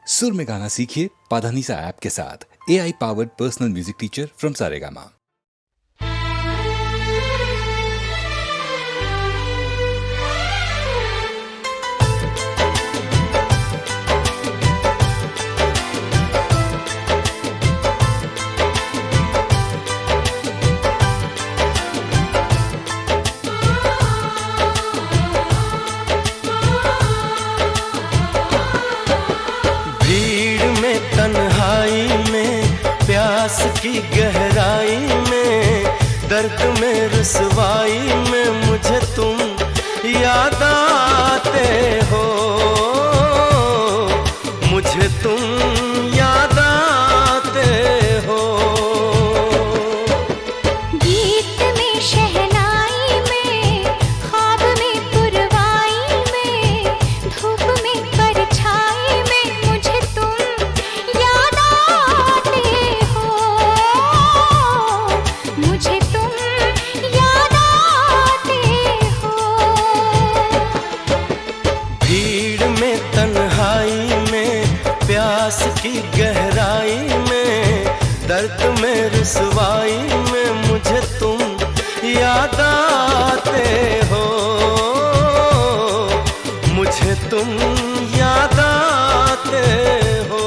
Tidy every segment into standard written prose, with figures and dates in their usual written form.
सुर में गाना सीखिए पाधानीसा ऐप के साथ। AI powered personal music teacher from Saregama. तन्हाई में, प्यास की गहराई में, दर्द में रुसवाई में मुझे तुम याद आते हो, मुझे तुम याद आते हो। गीत में, शहनाई में, ख्वाब में, पुरवाई में, धूप में, परछाई में मुझे तुम याद आते हो, मुझे तुम याद आते हो। भीड़ में, तन्हाई में, प्यास की गहराई में, दर्द में रुसवाई में मुझे तुम याद आते हो, मुझे तुम याद आते हो।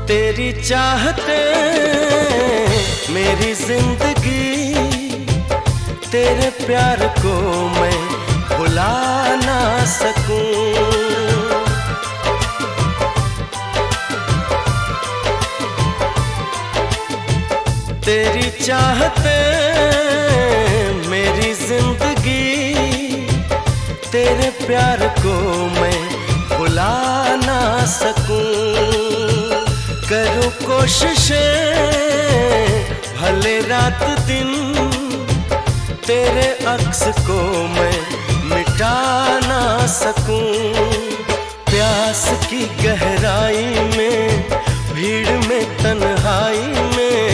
तेरी चाहते मेरी जिंदगी, तेरे प्यार को मैं भुला ना सकूं। तेरी चाहते मेरी जिंदगी, तेरे प्यार को मैं भुला ना सकूं। करूं कोशिशें भले रात दिन, तेरे अक्स को मैं मिटा ना सकूं। प्यास की गहराई में, भीड़ में, तन्हाई में,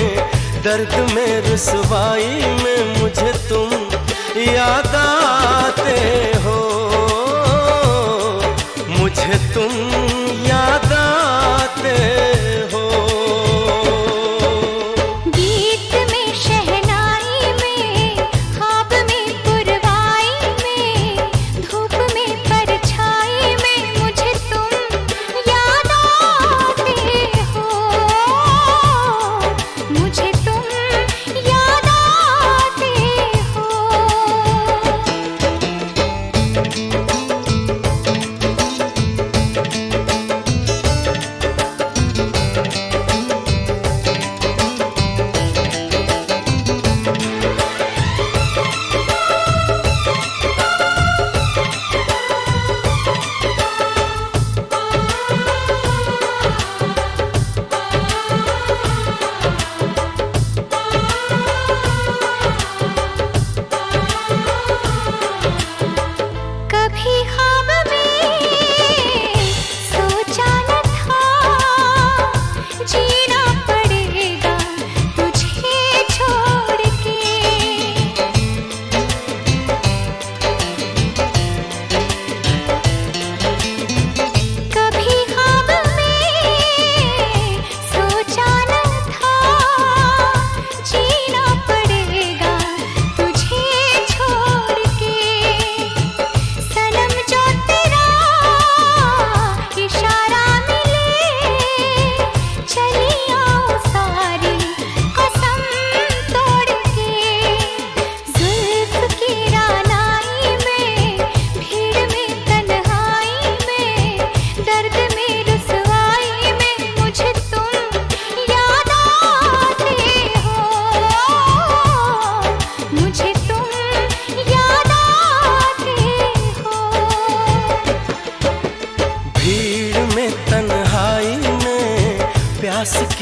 दर्द में रुसवाई में मुझे तुम याद आते हो, मुझे तुम याद आते हो। गीत में, शहनाई में, ख्वाब में, पुरवाई में, धूप में, परछाई में मुझे तुम याद आते हो, मुझे तुम याद आते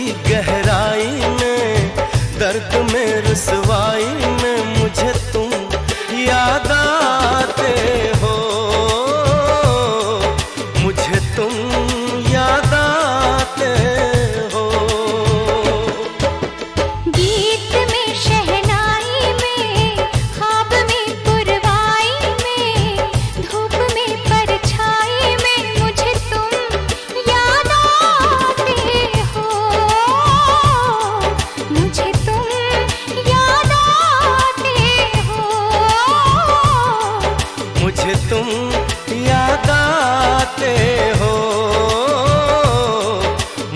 की गहराई में, दर्द में रुसवाई में मुझे तुम याद आते हो, मुझे तुम याद आते हो। गीत में शहनाई में, ख्वाब में पुरवाई में, धूप में परछाई में मुझे तुम याद आते हो, मुझे तुम याद आते हो, मुझे तुम याद आते हो,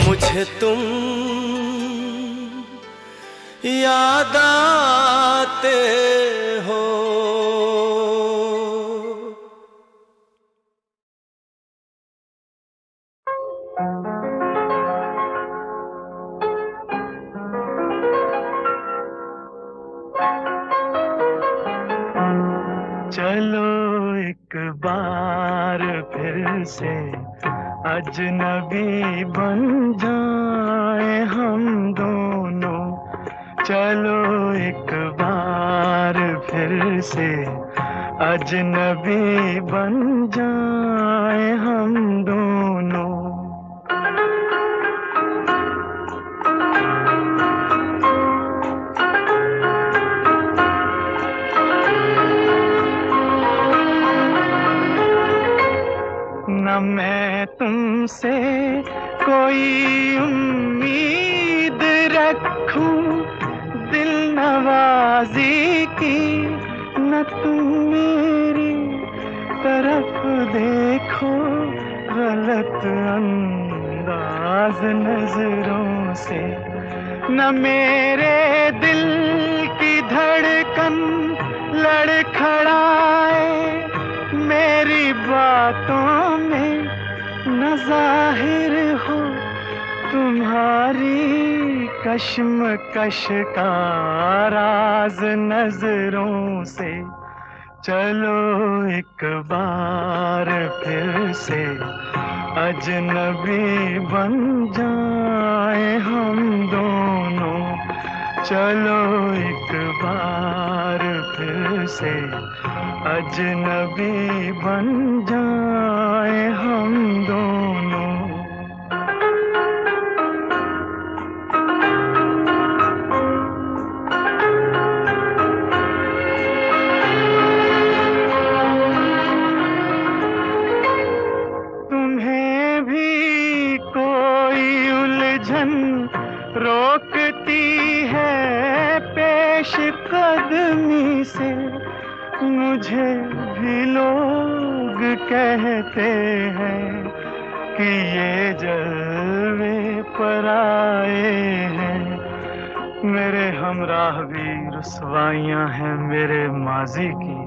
मुझे तुम याद आते हो। चलो एक बार फिर से अजनबी बन जाए हम दोनों। चलो एक बार फिर से अजनबी बन जाए हम दोनों। न मैं तुमसे कोई उम्मीद रखूं दिल नवाजी की, न तुम मेरी तरफ देखो गलत अंदाज नजरों से। न मेरे दिल की धड़कन लड़खड़ाए मेरी बातों में, न जाहिर हो तुम्हारी कश्मकश का राज नजरों से। चलो एक बार फिर से अजनबी बन जाए हम दोनों। चलो एक बार फिर से अजनबी बन जाए हम दोनों। तुम्हें भी कोई उलझन रोकती है पेश कदमी से, मुझे भी लोग कहते हैं कि ये जलवे पर आए हैं। मेरे हमराह भी रुसवाइयां हैं मेरे माजी की,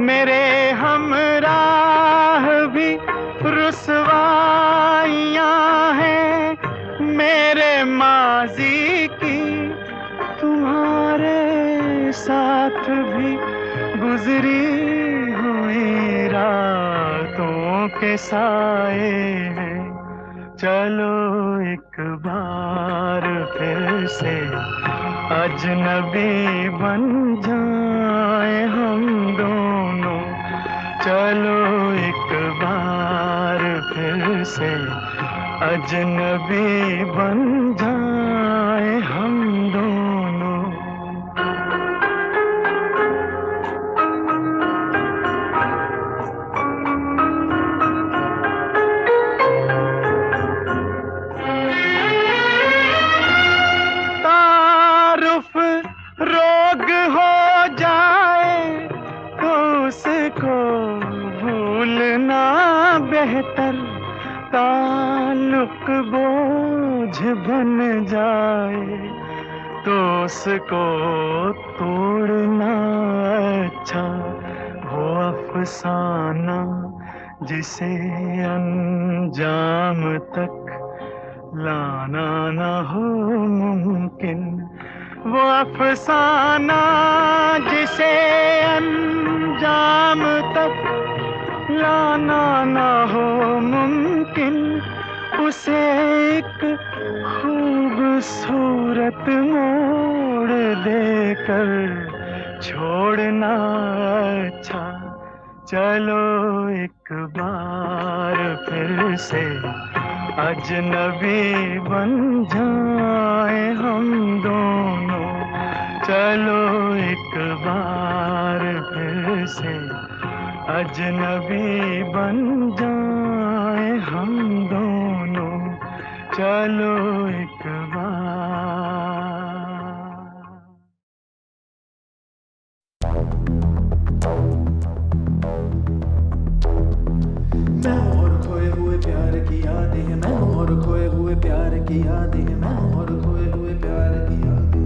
मेरे हमराह भी रुसवाइयां हैं मेरे माजी की। तुम्हारे साथ भी गुजरी हुई रातों के साए हैं। चलो एक बार फिर से अजनबी बन जाए हम दोनों। चलो एक बार फिर से अजनबी बन जाए हम दोनों। तारुफ रोग हो जाए तो उसको भूलना बेहतर, ताल्लुक बोझ बन जाए तो उसको तोड़ना अच्छा। वो अफसाना जिसे अंजाम तक लाना न हो मुमकिन, वो अफसाना जिसे अंजाम तक लाना न हो मुमकिन, उसे एक खूब सूरत मोड़ देकर छोड़ना अच्छा। चलो एक बार फिर से अजनबी बन जाए हम दोनों। चलो एक बार फिर से अजनबी बन जाए हम दोनों। चलो एक बार। मैं और खोए हुए प्यार की यादें हैं, मैं और खोए हुए प्यार की यादें हैं, मैं और खोए हुए प्यार की यादें।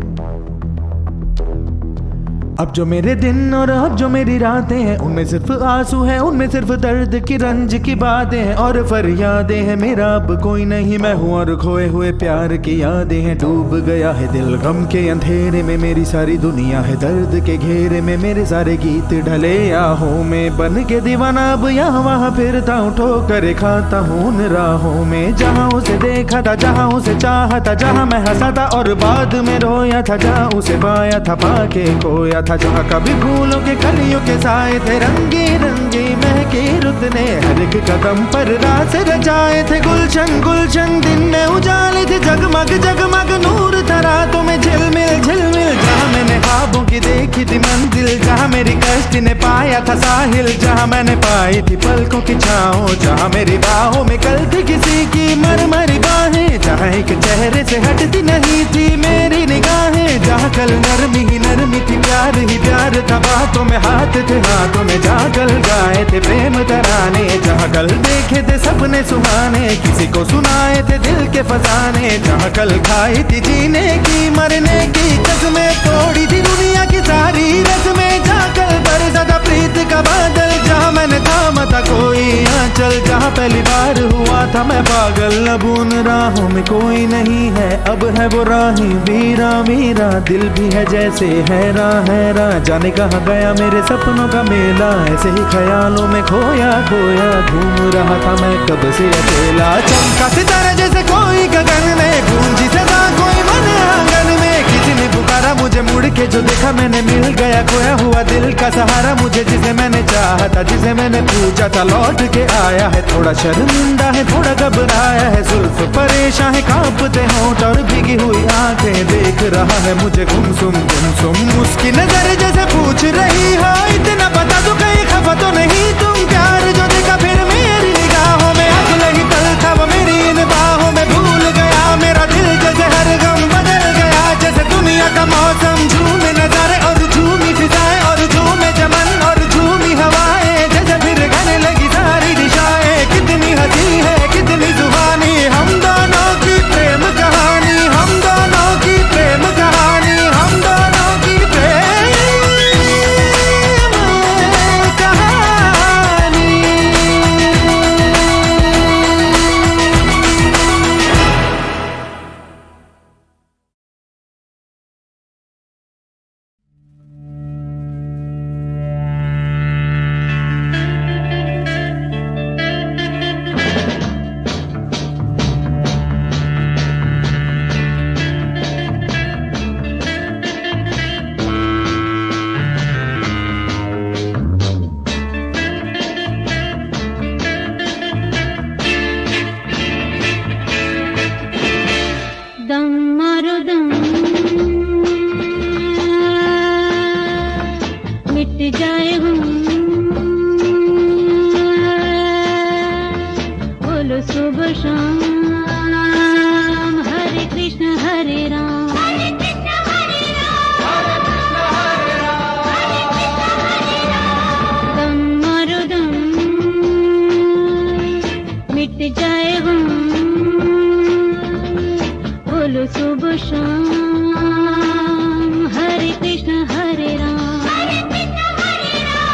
अब जो मेरे दिन और अब जो मेरी रातें हैं, उनमें सिर्फ आंसू हैं, उनमें सिर्फ दर्द की रंज की बातें हैं और फरियादें हैं। मेरा अब कोई नहीं, मैं हूँ और खोए हुए प्यार की यादें हैं। डूब गया है दिल गम के अंधेरे में, मेरी सारी दुनिया है दर्द के घेरे में। मेरे सारे गीत ढले आहों में, बन के दीवाना अब यहाँ वहाँ फिरता हूँ, ठोकर खाता हूँ उन राहों में। जहाँ उसे देखा था, जहाँ उसे चाहा था, जहाँ मैं हंसा था और बाद में रोया था, जहाँ उसे पाया था पाके खोया था, जहाँ कभी फूलों के कलियों के साए थे, रंगी रंगी महकी रुत ने हर एक कदम पर रास रचाए थे। गुलशन गुलशन दिन में उजाले थे, जगमग जगमग नूर था रातों में झिलमिल झिलमिल। जहाँ मैंने ख्वाबों की देखी थी मंजिल, जहाँ मेरी कश्ती ने पाया था साहिल, जहाँ मैंने पाई थी पलकों की छाँव, जहाँ मेरी बाहों में कल थी किसी की मरमरी बाहें, जहाँ एक चेहरे से हटती नहीं थी मेरी निगाहें, जहाँ कल नरमी ही नरमी थी, प्यार ही प्यार था, बातों में हाथ थे हाथों में, जहाँ कल गाए थे प्रेम तराने, जहाँ कल देखे थे सपने सुहाने, किसी को सुनाए थे दिल के फसाने, जहाँ कल खाई थी जीने की मरने की कसमें, तोड़ी थी दुनिया की सारी रस्में, जहाँ कल बरसा था प्रीत का बादल, जहाँ मैंने थामा था कोई आंचल, जहाँ पहली बार हुआ था मैं पागल। अब उन राहों में कोई नहीं है, अब है वो राही वीरा वीरा, दिल भी है जैसे हैरान हैरान, जाने कहाँ गया मेरे सपनों का मेला, ऐसे ही ख्यालों में खोया खोया घूम रहा था मैं कब से अकेला। चमका सितारा जैसे कोई गगन में, गूंजी सदा कोई मन आंगन में, किसी ने पुकारा मुझे मुड़ के जो देखा मैंने, मिल गया खोया हुआ दिल का सहारा मुझे, जिसे मैंने चाहा था जिसे मैंने पूछा था लौट के आया है। थोड़ा शर्मिंदा है थोड़ा घबराया है, जुल्फ परेशान है कांपते होंठ और भीगी हुई आंखें, देख रहा है मुझे गुमसुम गुमसुम, उसकी नजर जैसे पूछ रही हो इतना बता दो कहीं खफा तो नहीं तुम। प्यार जो देखा फिर मेरी निगाहों में, अगले ही पल था वो मेरी इन बाहों में, भूल गया मेरा दिल जैसे हर गम बदल गया, जैसे दुनिया का मौसम झूमे नजारे और झूमी फिजाएं और झूमे चमन और झूमी हवाएं, जैसे फिर गाने लगी सारी दिशाएं। कितनी हंसी है कितनी जुबानी, हम दोनों की प्रेम कहानी, हम दोनों की प्रेम कहानी, हम दोनों की प्रेम कहानी। दम मारो दम, मिट जाए हम, बोलो सुबह शाम, हरे कृष्ण हरे राम, हरे कृष्ण हरे राम, हरे कृष्ण हरे राम, दम मारो दम, मिट जाए हम, बोलो सुबह शाम, हरे कृष्ण हरे राम, हरे कृष्ण हरे राम,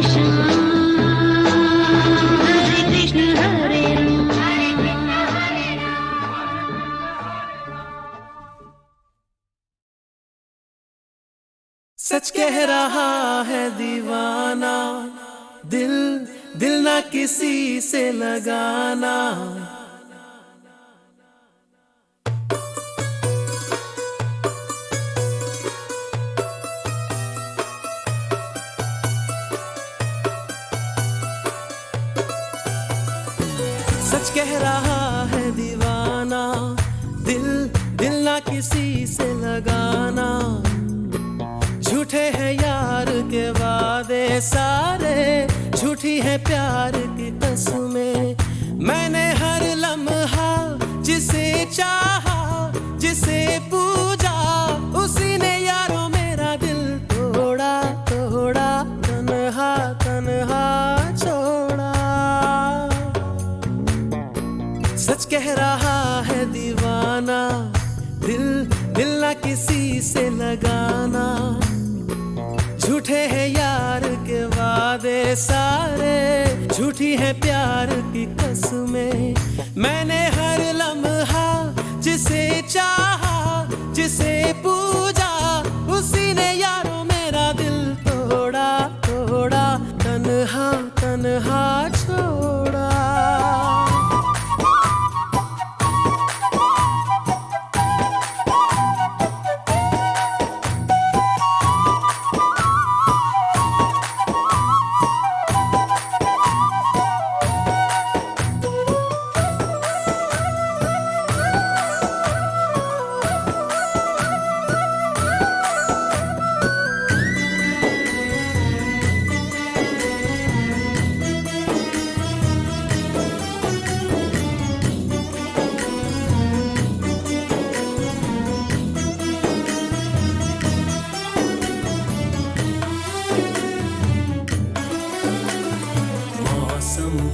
श्याम हरे कृष्ण हरे राम सच कह रहा है दीवाना, दिल दिल ना किसी से लगाना। सच कह रहा है दीवाना, दिल दिल ना किसी से लगाना। झूठे हैं यार के वादे सारे, झूठी है प्यार की कसमें। मैंने हर लम्हा जिसे चाहा, जिसे पूजा, उसी ने यारों मेरा दिल तोड़ा तोड़ा, तन्हा तन्हा छोड़ा। सच कह रहा है दीवाना, दिल दिल ना किसी से लगाना। झूठे हैं यार के वादे सारे, झूठी है प्यार की कसमें। मैंने हर लम्हा जिसे चाहा, जिसे पूजा, उसी ने यारों मेरा दिल तोड़ा तोड़ा, तन्हा तन्हा छोड़ा।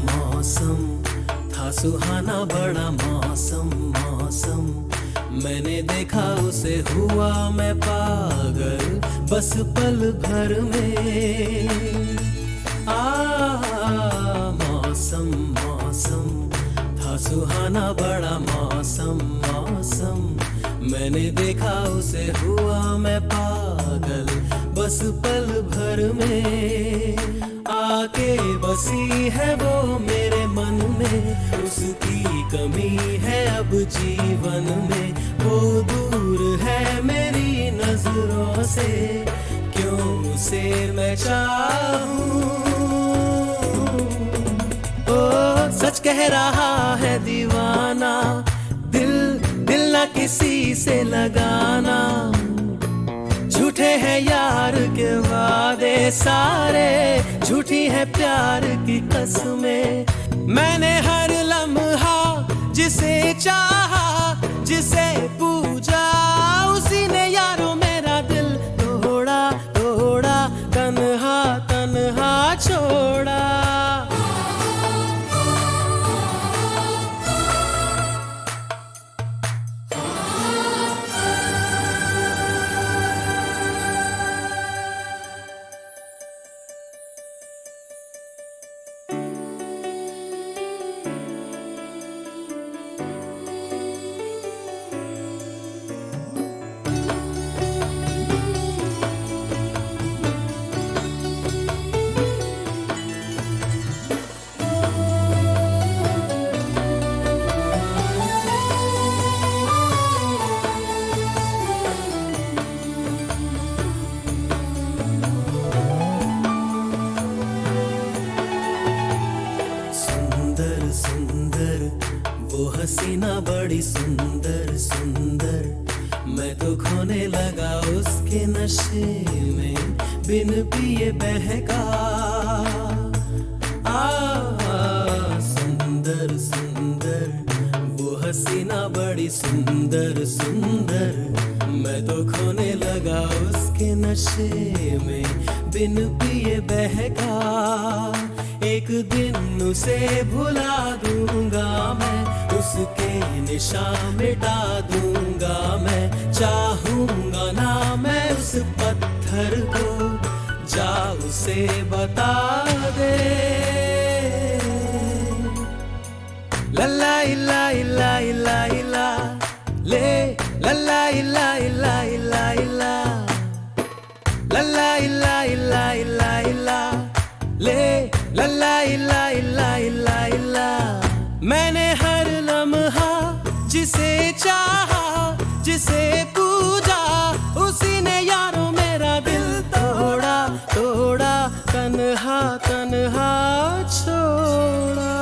मौसम था सुहाना बड़ा मौसम मौसम। मैंने देखा उसे हुआ मैं पागल, बस पल भर में। मौसम मौसम था सुहाना बड़ा मौसम मौसम। मैंने देखा उसे हुआ मैं पागल, बस पल भर में। आके बसी है वो मेरे मन में, उसकी कमी है अब जीवन में। वो दूर है मेरी नजरों से, क्यों उसे मैं चाहूं। ओ सच कह रहा है दीवाना, दिल दिल ना किसी से लगाना। झूठे हैं यार के वादे सारे, झूठी है प्यार की कसमें। मैंने हर लम्हा जिसे चाहा, जिसे पूजा, उसी ने यारों मेरा दिल तोड़ा तोड़ा, तन्हा तन्हा छोड़ा। हसीना बड़ी सुंदर सुंदर, मैं तो खोने लगा उसके नशे में, बिन पिए बहका। सुंदर सुंदर वो हसीना बड़ी सुंदर सुंदर, मैं तो खोने लगा उसके नशे में, बिन पिए बहका। एक दिन उसे भुला दूंगा मैं, उसके निशान मिटा दूंगा मैं। चाहूंगा ना मैं उस पत्थर को, जा उसे बता दे। लल्ला इला इला इला इला ले, लल्ला इला इला इला इला, लल्ला इला इला इला इला ले, लल्ला इला इला इला इला। मैंने हर लम्हा जिसे चाहा, जिसे पूजा, उसी ने यारों मेरा दिल तोड़ा, तोड़ा, तन्हा तन्हा छोड़ा।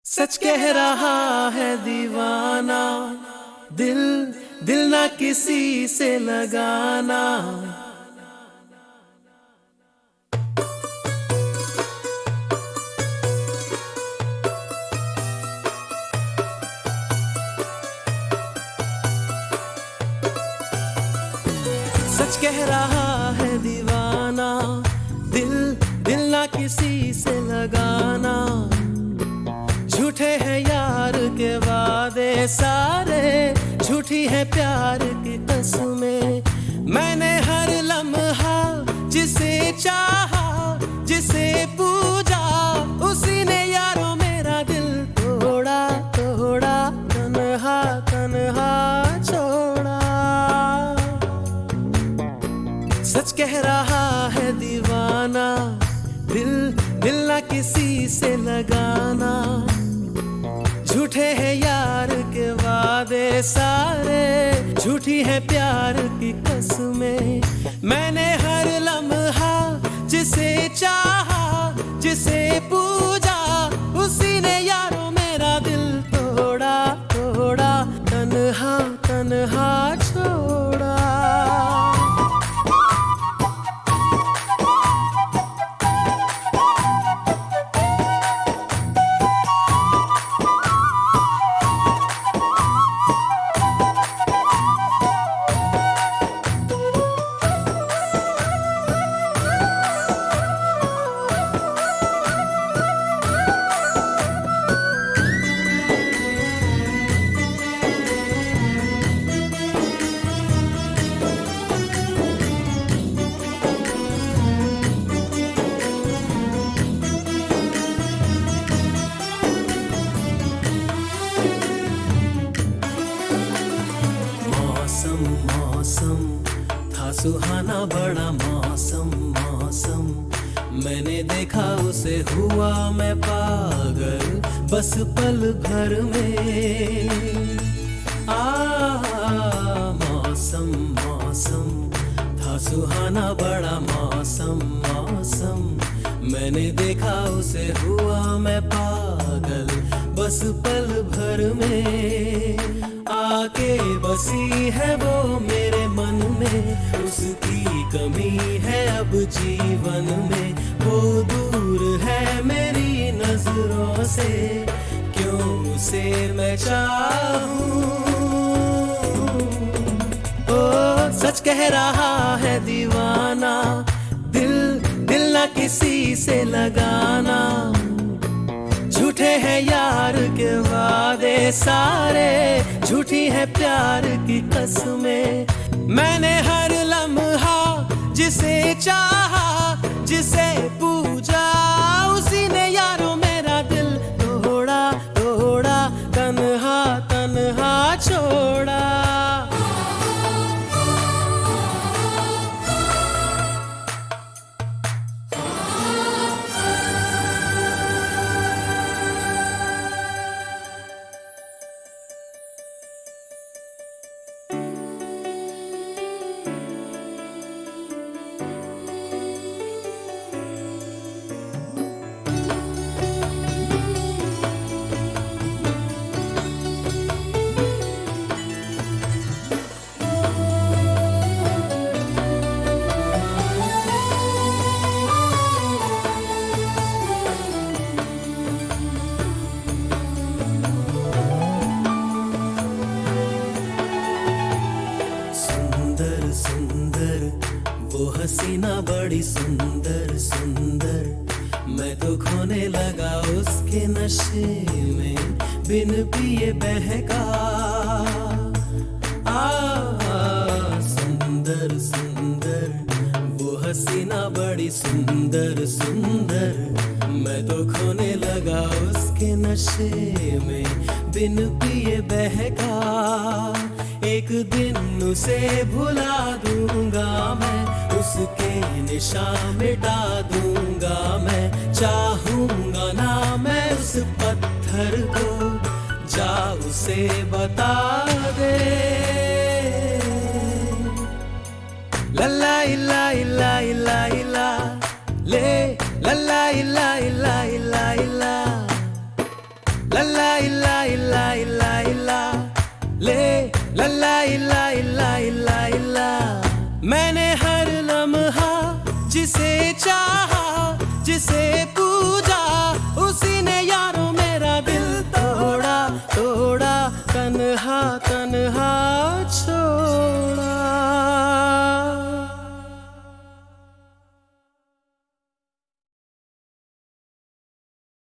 सच कह रहा है दीवाना, दिल दिल ना किसी से लगाना। सच कह रहा है दीवाना, दिल दिल ना किसी से लगाना। झूठे हैं यार के वादे सारे, झूठी है प्यार की कसमें। मैंने हर लम्हा जिसे चाहा, जिसे पूजा, उसी ने यारों मेरा दिल तोड़ा, तोड़ा, तन्हा तन्हा छोड़ा। सच कह रहा है दीवाना, दिल दिल ना किसी से लगाना। झूठे हैं यार के वादे सारे, झूठी है प्यार की कसमें। मैंने हर लम्हा जिसे चाहा, जिसे पूजा, उसी ने यारों मेरा दिल तोड़ा, तोड़ा, तन्हा तन्हा छोड़ा। मौसम था सुहाना बड़ा मौसम, मौसम। मैंने देखा उसे हुआ मैं पागल, बस पल भर में। मौसम मौसम था सुहाना बड़ा मौसम, मौसम। मैंने देखा उसे हुआ मैं पागल, बस पल भर में। आके बसी है वो मेरे मन में, उसकी कमी है अब जीवन में। वो दूर है मेरी नजरों से, क्यों उसे मैं चाहूं। ओ सच कह रहा है दीवाना, दिल दिल ना किसी से लगाना। झूठे हैं यार के वादे सारे, झूठी है प्यार की कसमें। मैंने हर लम्हा जिसे चाहा, जिसे पूजा, उसी ने यारों मेरा दिल तोड़ा, तोड़ा, तन्हा तन्हा छोड़ा। हसीना बड़ी सुंदर सुंदर, मैं तो खोने लगा उसके नशे में, बिन पिए बहका। सुंदर सुंदर वो हसीना बड़ी सुंदर सुंदर, मैं तो खोने लगा उसके नशे में, बिन पिए बहका। एक दिन उसे भुला दूंगा मैं, उसके निशान मिटा दूंगा मैं। चाहूंगा ना मैं उस पत्थर को, जा उसे बता दे। लल्ला इला इला इला इला ले, लल्ला इला इला इला इला, लल्ला इला इला इला इला ले, लल्ला इला इला इला इला। मैंने